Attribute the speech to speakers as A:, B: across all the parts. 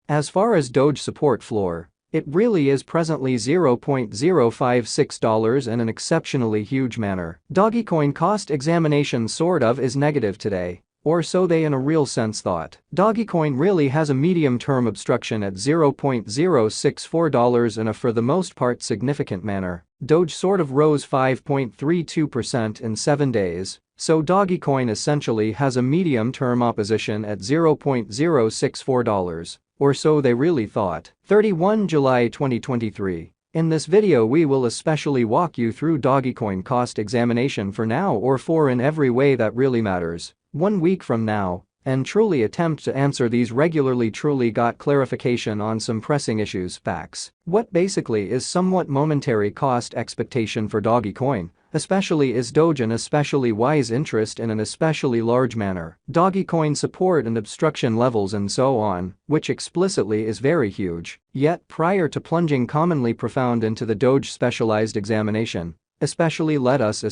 A: As far as Doge support floor, it really is presently $0.056 in an exceptionally huge manner. Dogecoin cost examination sort of is negative today. Or so they in a real sense thought. Dogecoin really has a medium-term obstruction at $0.064 in a for the most part significant manner. Doge sort of rose 5.32% in 7 days, so Dogecoin essentially has a medium-term opposition at $0.064, or so they really thought. 31 July 2023. In this video we will especially walk you through Dogecoin cost examination for now or for in every way that really matters. 1 week from now, and truly attempt to answer these regularly truly got clarification on some pressing issues facts. What basically is somewhat momentary cost expectation for Dogecoin, especially is Doge an especially wise interest in an especially large manner. Dogecoin support and obstruction levels and so on, which explicitly is very huge. Yet prior to plunging commonly profound into the Doge specialized examination, let us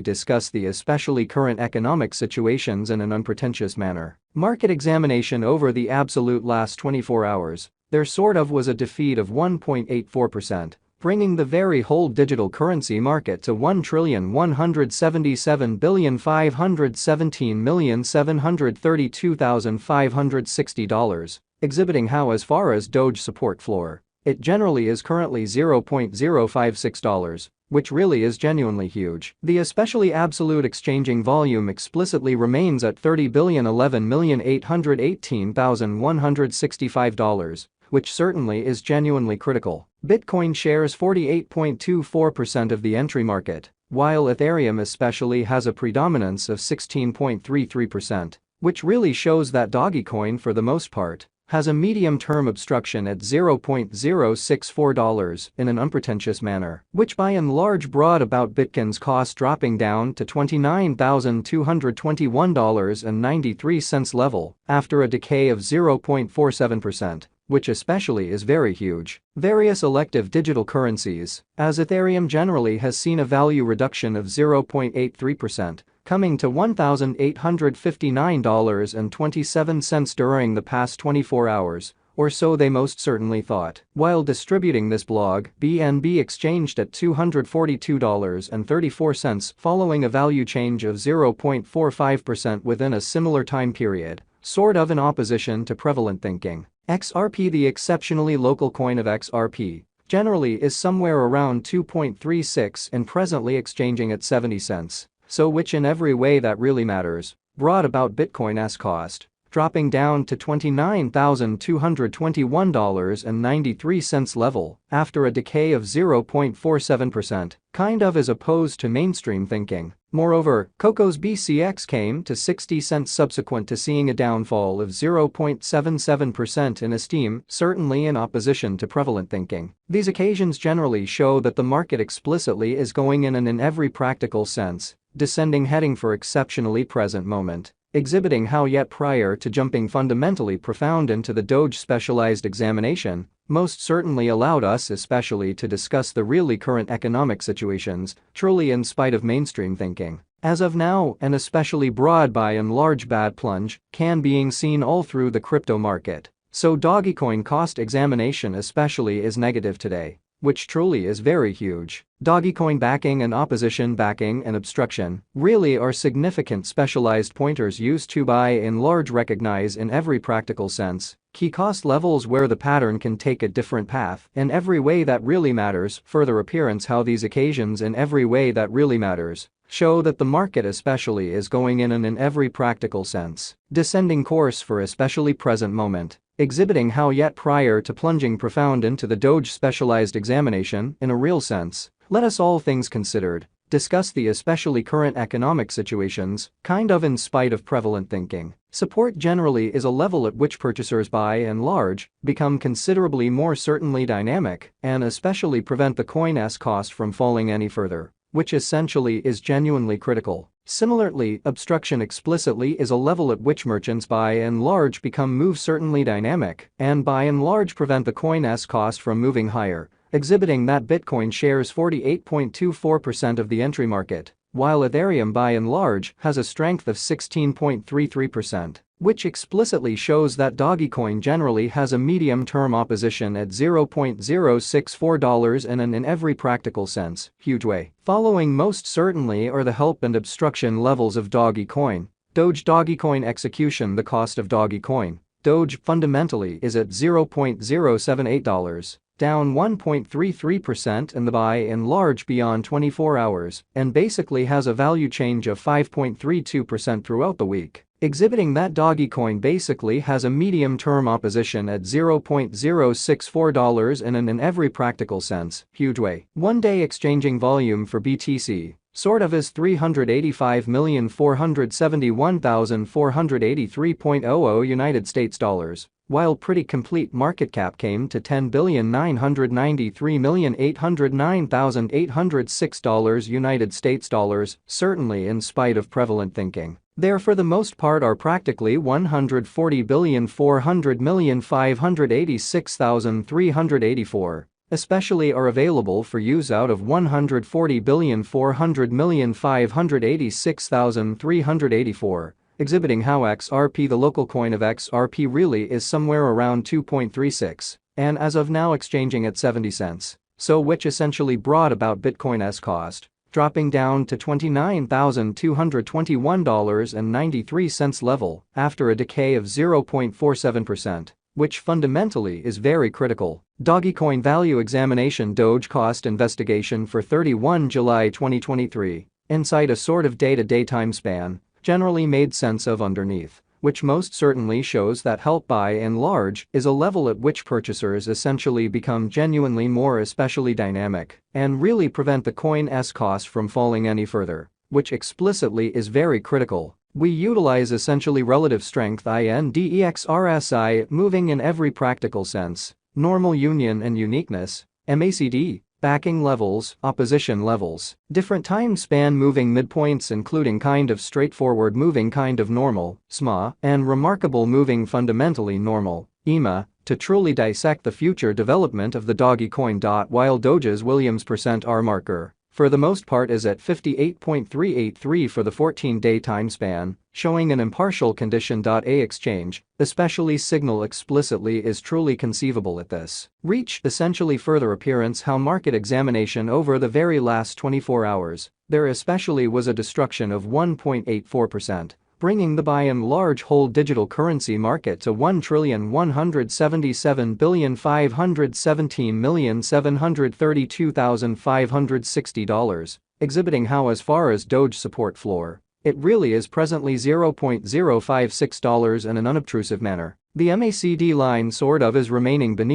A: discuss the especially current economic situations in an unpretentious manner. Market examination over the absolute last 24 hours, there sort of was a defeat of 1.84%, bringing the very whole digital currency market to $1,177,517,732,560, exhibiting how as far as Doge support floor, it generally is currently $0.056. Which really is genuinely huge. The especially absolute exchanging volume explicitly remains at $30,011,818,165, which certainly is genuinely critical. Bitcoin shares 48.24% of the entry market, while Ethereum especially has a predominance of 16.33%, which really shows that Dogecoin for the most part has a medium-term obstruction at $0.064 in an unpretentious manner, which by and large brought about Bitcoin's cost dropping down to $29,221.93 level after a decay of 0.47%, which especially is very huge. Various elective digital currencies, as Ethereum generally has seen a value reduction of 0.83%, coming to $1,859.27 during the past 24 hours, or so they most certainly thought. While distributing this blog, BNB exchanged at $242.34 following a value change of 0.45% within a similar time period, sort of in opposition to prevalent thinking. XRP, the exceptionally local coin of XRP, generally is somewhere around 2.36 and presently exchanging at 70 cents. So which in every way that really matters, brought about Bitcoin's cost, dropping down to $29,221.93 level after a decay of 0.47%, kind of as opposed to mainstream thinking. Moreover, Coco's BCX came to 60 cents subsequent to seeing a downfall of 0.77% in esteem, certainly in opposition to prevalent thinking. These occasions generally show that the market explicitly is going in and in every practical sense, descending heading for exceptionally present moment, exhibiting how yet prior to jumping fundamentally profound into the Doge specialized examination, most certainly allowed us especially to discuss the really current economic situations, truly in spite of mainstream thinking. As of now, an especially broad by and large bad plunge can being seen all through the crypto market. So Dogecoin cost examination especially is negative today, which truly is very huge. Dogecoin backing and opposition backing and obstruction really are significant specialized pointers used to by and large recognize in every practical sense key cost levels where the pattern can take a different path in every way that really matters. Further appearance how these occasions in every way that really matters show that the market especially is going in and in every practical sense descending course for especially present moment, exhibiting how yet prior to plunging profound into the Doge specialized examination in a real sense, let us all things considered discuss the especially current economic situations, kind of in spite of prevalent thinking. Support generally is a level at which purchasers by and large become considerably more certainly dynamic and especially prevent the coin's cost from falling any further, which essentially is genuinely critical. Similarly, obstruction explicitly is a level at which merchants by and large become move certainly dynamic and by and large prevent the coin's cost from moving higher, exhibiting that Bitcoin shares 48.24% of the entry market, while Ethereum by and large has a strength of 16.33%, which explicitly shows that Dogecoin generally has a medium-term opposition at $0.064 and in every practical sense, huge way. Following most certainly are the help and obstruction levels of Dogecoin. Dogecoin execution. The cost of Dogecoin, Doge, fundamentally is at $0.078, down 1.33% in the by and large beyond 24 hours, and basically has a value change of 5.32% throughout the week, exhibiting that Dogecoin basically has a medium-term opposition at $0.064 and in every practical sense, huge way. One-day exchanging volume for BTC sort of is 385,471,483.00 United States dollars, while pretty complete market cap came to $10,993,809,806 United States dollars, certainly in spite of prevalent thinking. There for the most part are practically 140,400,586,384. Especially are available for use out of 140,400,586,384, exhibiting how XRP, the local coin of XRP, really is somewhere around 2.36, and as of now exchanging at 70 cents, so which essentially brought about Bitcoin's cost dropping down to $29,221.93 level after a decay of 0.47%. Which fundamentally is very critical. Dogecoin value examination. Doge cost investigation for 31 July 2023, inside a sort of day-to-day time span, generally made sense of underneath, which most certainly shows that help by and large is a level at which purchasers essentially become genuinely more especially dynamic and really prevent the coin's cost from falling any further, which explicitly is very critical. We utilize essentially relative strength index RSI moving in every practical sense, normal union and uniqueness, MACD, backing levels, opposition levels, different time span moving midpoints including kind of straightforward moving kind of normal, SMA, and remarkable moving fundamentally normal, EMA, to truly dissect the future development of the Dogecoin. While Doge's Williams %R marker for the most part is at 58.383 for the 14-day time span, showing an impartial condition. A exchange, especially signal explicitly is truly conceivable at this reach. Essentially further appearance how market examination over the very last 24 hours, there especially was a destruction of 1.84%. Bringing the by and large whole digital currency market to $1,177,517,732,560, exhibiting how as far as Doge support floor, it really is presently $0.056 in an unobtrusive manner. The MACD line sort of is remaining beneath